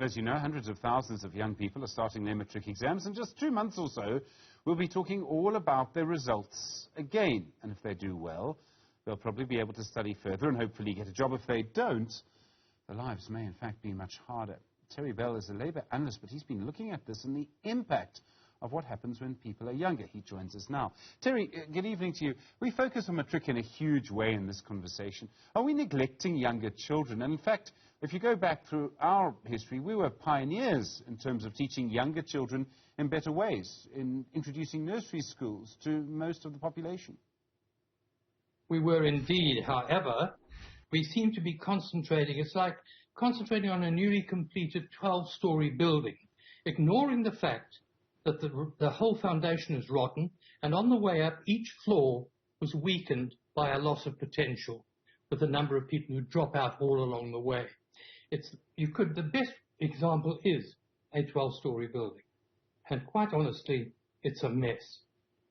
As you know, hundreds of thousands of young people are starting their matric exams. In just 2 months or so, we'll be talking all about their results again. And if they do well, they'll probably be able to study further and hopefully get a job. If they don't, their lives may in fact be much harder. Terry Bell is a Labour analyst, but he's been looking at this and the impact of what happens when people are younger. He joins us now. Terry, good evening to you. We focus on matric in a huge way in this conversation. Are we neglecting younger children? And in fact, if you go back through our history, we were pioneers in terms of teaching younger children in better ways, in introducing nursery schools to most of the population. We were indeed. However, we seem to be concentrating, it's like concentrating on a newly completed 12-story building, ignoring the fact that the whole foundation is rotten, and on the way up, each floor was weakened by a loss of potential, with a number of people who drop out all along the way. The best example is a 12-story building. And quite honestly, it's a mess.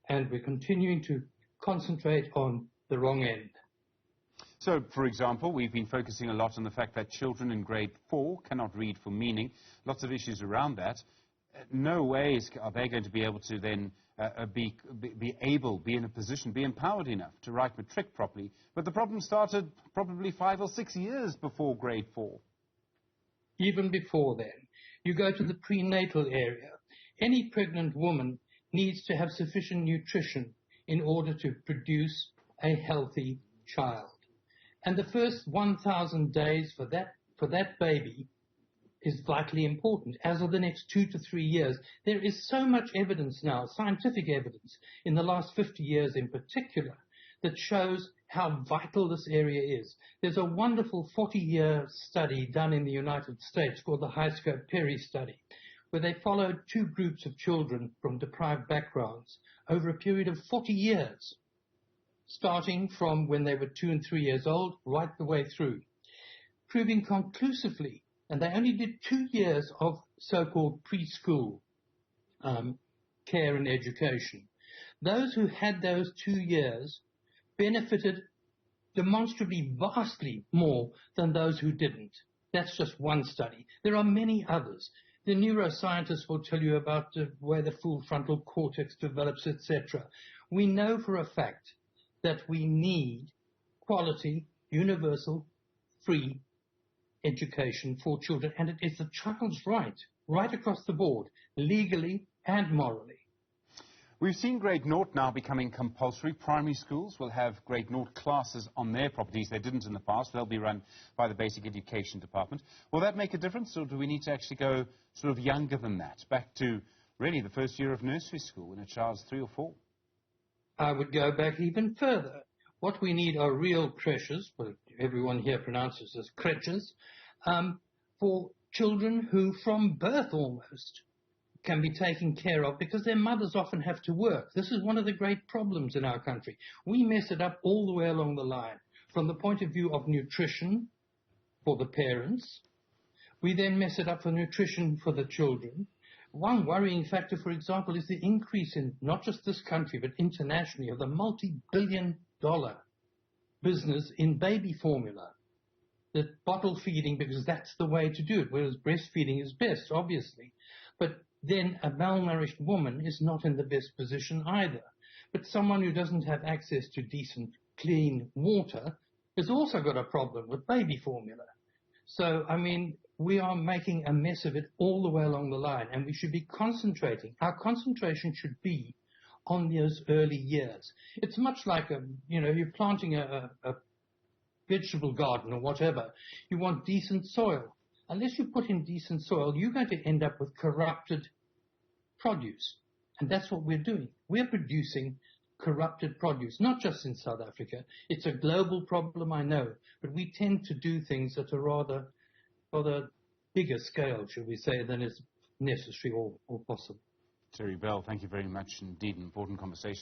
And we're continuing to concentrate on the wrong end. So, for example, we've been focusing a lot on the fact that children in grade 4 cannot read for meaning. Lots of issues around that. No ways are they going to be able to then be in a position, be empowered enough to write matric properly. But the problem started probably 5 or 6 years before grade 4. Even before then. You go to the prenatal area. Any pregnant woman needs to have sufficient nutrition in order to produce a healthy child. And the first 1,000 days for that baby is vitally important, as are the next 2 to 3 years. There is so much evidence now, scientific evidence, in the last 50 years in particular, that shows how vital this area is. There's a wonderful 40-year study done in the United States called the High-Scope Perry study, where they followed 2 groups of children from deprived backgrounds over a period of 40 years, starting from when they were 2 and 3 years old, right the way through, proving conclusively, and they only did 2 years of so-called preschool care and education. Those who had those 2 years benefited demonstrably vastly more than those who didn't. That's just one study. There are many others. The neuroscientists will tell you about where the full frontal cortex develops, etc. We know for a fact that we need quality, universal, free education for children, and it is the child's right across the board, legally and morally. We've seen grade 0 now becoming compulsory. Primary schools will have grade 0 classes on their properties. They didn't in the past. They'll be run by the Basic Education Department. Will that make a difference, or do we need to actually go sort of younger than that, back to really the first year of nursery school when a child's 3 or 4? I would go back even further. What we need are real creches, what everyone here pronounces as creches, for children who from birth almost can be taken care of because their mothers often have to work. This is one of the great problems in our country. We mess it up all the way along the line. From the point of view of nutrition for the parents, we then mess it up for nutrition for the children. One worrying factor, for example, is the increase in not just this country but internationally of the multi-billion-dollar business in baby formula. The bottle feeding, because that's the way to do it, whereas breastfeeding is best, obviously. But then a malnourished woman is not in the best position either. But someone who doesn't have access to decent, clean water has also got a problem with baby formula. So, I mean, we are making a mess of it all the way along the line, and we should be concentrating. Our concentration should be on those early years. It's much like, you're planting a vegetable garden or whatever. You want decent soil. Unless you put in decent soil, you're going to end up with corrupted produce. And that's what we're doing. We're producing corrupted produce, not just in South Africa. It's a global problem, I know, but we tend to do things at a rather bigger scale, shall we say, than is necessary or possible. Terry Bell, thank you very much indeed. An important conversation.